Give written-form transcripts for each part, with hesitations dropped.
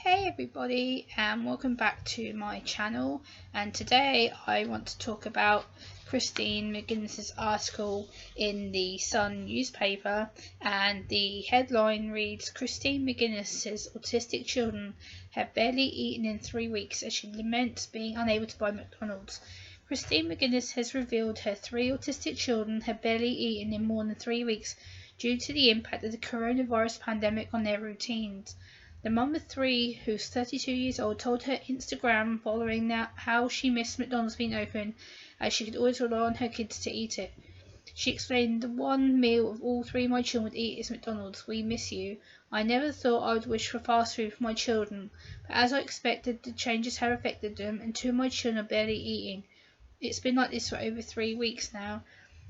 Hey everybody, and welcome back to my channel. And today I want to talk about Christine McGuinness's article in the Sun newspaper, and the headline reads, Christine McGuinness says autistic children have barely eaten in 3 weeks as she laments being unable to buy McDonald's. Christine McGuinness has revealed her 3 autistic children have barely eaten in more than 3 weeks due to the impact of the coronavirus pandemic on their routines. The mum of 3, who's 32 years old, told her Instagram following that how she missed McDonald's being open, as she could always rely on her kids to eat it. She explained, "The one meal of all 3 of my children would eat is McDonald's. We miss you. I never thought I would wish for fast food for my children, but as I expected, the changes have affected them, and 2 of my children are barely eating. It's been like this for over 3 weeks now.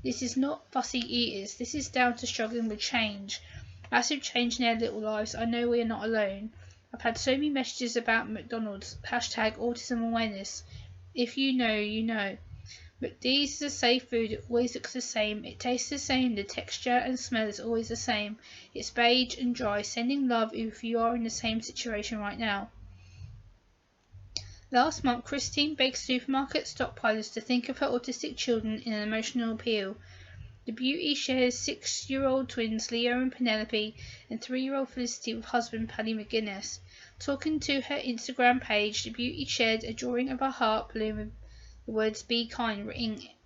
This is not fussy eaters. This is down to struggling with change. Massive change in their little lives. I know we are not alone. I've had so many messages about McDonald's. #Autism awareness. If you know, you know. McD's is a safe food. It always looks the same. It tastes the same. The texture and smell is always the same. It's beige and dry. Sending love if you are in the same situation right now." Last month, Christine begged supermarket stockpilers to think of her autistic children in an emotional appeal. The beauty shares 6-year-old twins Leo and Penelope and 3-year-old Felicity with husband Paddy McGuinness. Talking to her Instagram page, the beauty shared a drawing of a heart balloon with the words "Be kind"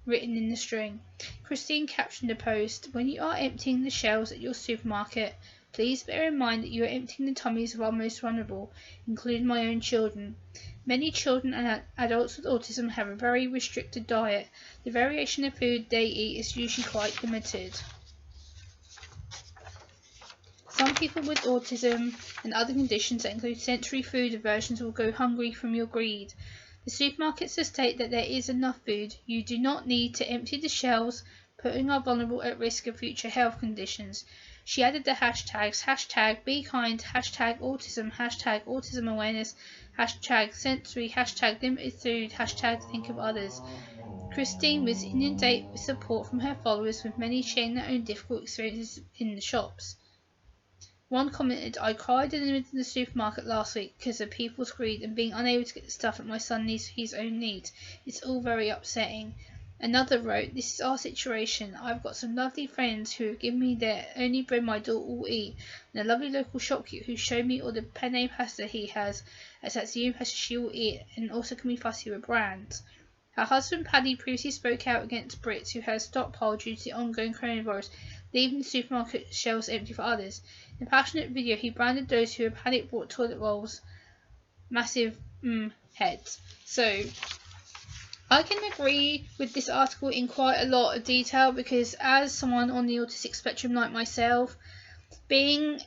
written in the string. Christine captioned the post, "When you are emptying the shelves at your supermarket, please bear in mind that you are emptying the tummies of our most vulnerable, including my own children. Many children and adults with autism have a very restricted diet. The variation of food they eat is usually quite limited. Some people with autism and other conditions that include sensory food aversions will go hungry from your greed. The supermarkets state that there is enough food. You do not need to empty the shelves, putting our vulnerable at risk of future health conditions." She added the hashtags #BeKind, #Autism, #Autism awareness, #sensory, #limited food, #think of others. Christine was inundated with support from her followers, with many sharing their own difficult experiences in the shops. One commented, "I cried in the middle of the supermarket last week because of people's greed and being unable to get the stuff that my son needs for his own needs. It's all very upsetting." Another wrote, "This is our situation. I've got some lovely friends who have given me their only bread my daughter will eat, and a lovely local shopkeeper who showed me all the penne pasta he has, as that's the only pasta she will eat, and also can be fussy with brands." Her husband Paddy previously spoke out against Brits who had stockpiled due to the ongoing coronavirus, leaving the supermarket shelves empty for others. In a passionate video, he branded those who had panic bought toilet rolls massive heads. So I can agree with this article in quite a lot of detail, because as someone on the autistic spectrum like myself, being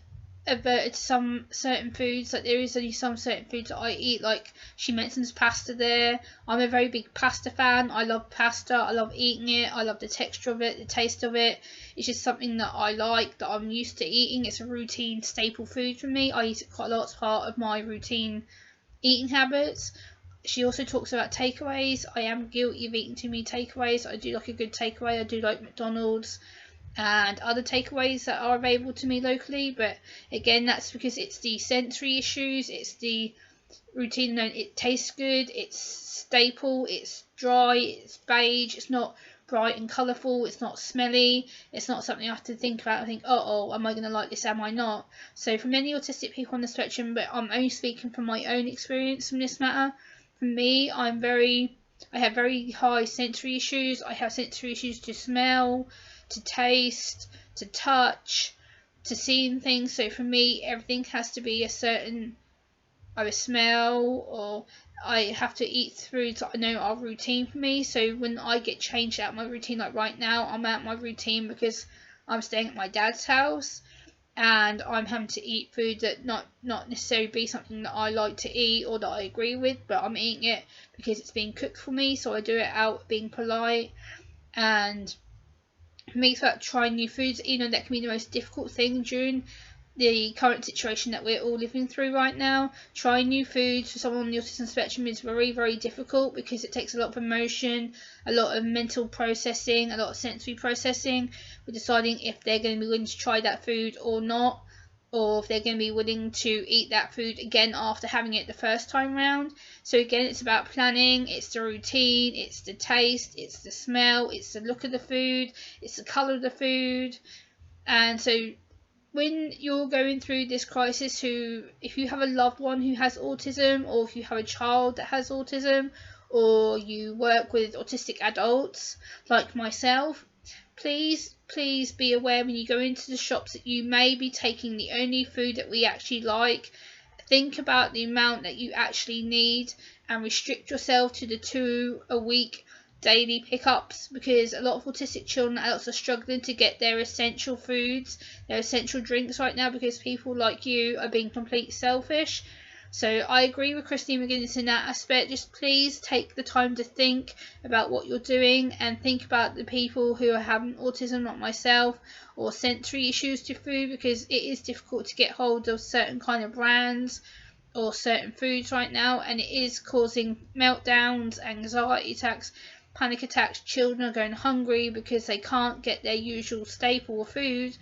averted to some certain foods, like there is only some certain foods that I eat, like she mentions pasta there. I'm a very big pasta fan. I love pasta. I love eating it. I love the texture of it, the taste of it. It's just something that I like, that I'm used to eating. It's a routine staple food for me. I eat it quite a lot as part of my routine eating habits. She also talks about takeaways. I am guilty of eating too many takeaways. I do like a good takeaway. I do like McDonald's and other takeaways that are available to me locally, but again, that's because it's the sensory issues, it's the routine. It tastes good, it's staple, it's dry, it's beige, it's not bright and colourful, it's not smelly, it's not something I have to think about and think, oh, am I going to like this, am I not? So for many autistic people on the spectrum, but I'm only speaking from my own experience in this matter, for me, I have very high sensory issues. I have sensory issues to smell, to taste, to touch, to seeing things. So for me, everything has to be a certain either smell, or I have to eat foods that I know are routine for me. So when I get changed out of my routine, like right now, I'm out of my routine because I'm staying at my dad's house, and I'm having to eat food that not necessarily be something that I like to eat or that I agree with, but I'm eating it because it's being cooked for me, so I do it out being polite. And for me, it's about trying new foods, even though that can be the most difficult thing during the current situation that we're all living through right now. Trying new foods for someone on the autism spectrum is very, very difficult, because it takes a lot of emotion, a lot of mental processing, a lot of sensory processing with deciding if they're going to be willing to try that food or not. or if they're going to be willing to eat that food again after having it the first time round. So again, it's about planning, it's the routine, it's the taste, it's the smell, it's the look of the food, it's the colour of the food. And so when you're going through this crisis, if you have a loved one who has autism, or if you have a child that has autism, or you work with autistic adults like myself, please be aware when you go into the shops that you may be taking the only food that we actually like. Think about the amount that you actually need and restrict yourself to the 2 a week daily pickups, because a lot of autistic children and adults are struggling to get their essential foods, their essential drinks right now, because people like you are being completely selfish. So I agree with Christine McGuinness in that aspect. Just please take the time to think about what you're doing, and think about the people who are having autism, like myself, or sensory issues to food, because it is difficult to get hold of certain kind of brands or certain foods right now, and it is causing meltdowns, anxiety attacks, panic attacks. Children are going hungry because they can't get their usual staple of food.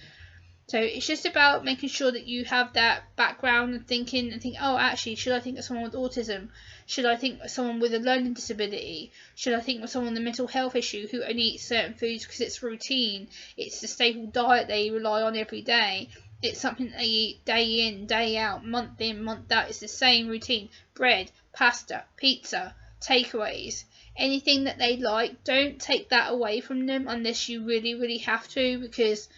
So it's just about making sure that you have that background and thinking, oh, actually, should I think of someone with autism? Should I think of someone with a learning disability? Should I think of someone with a mental health issue who only eats certain foods because it's routine? It's the staple diet they rely on every day. It's something they eat day in, day out, month in, month out. It's the same routine. Bread, pasta, pizza, takeaways. Anything that they like, don't take that away from them unless you really, really have to, because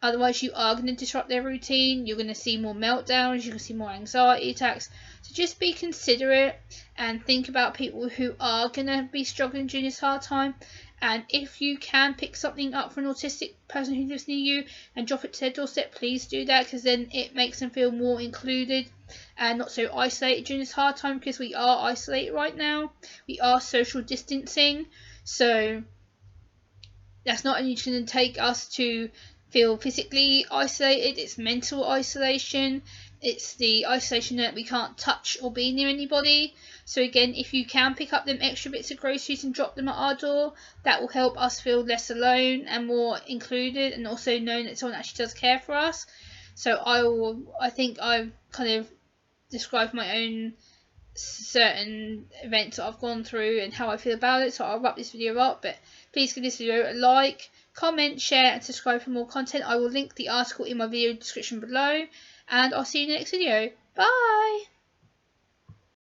otherwise you are going to disrupt their routine. You're going to see more meltdowns, you're going to see more anxiety attacks. So just be considerate and think about people who are going to be struggling during this hard time. And if you can pick something up for an autistic person who lives near you and drop it to their doorstep, please do that, because then it makes them feel more included and not so isolated during this hard time, because we are isolated right now. We are social distancing. So that's not only going to take us to feel physically isolated, it's mental isolation, it's the isolation that we can't touch or be near anybody. So again, if you can pick up them extra bits of groceries and drop them at our door, that will help us feel less alone and more included, and also knowing that someone actually does care for us. So I think I've kind of described my own certain events that I've gone through and how I feel about it, so I'll wrap this video up. But please give this video a like, comment, share and subscribe for more content. I will link the article in my video description below, and I'll see you in the next video. Bye!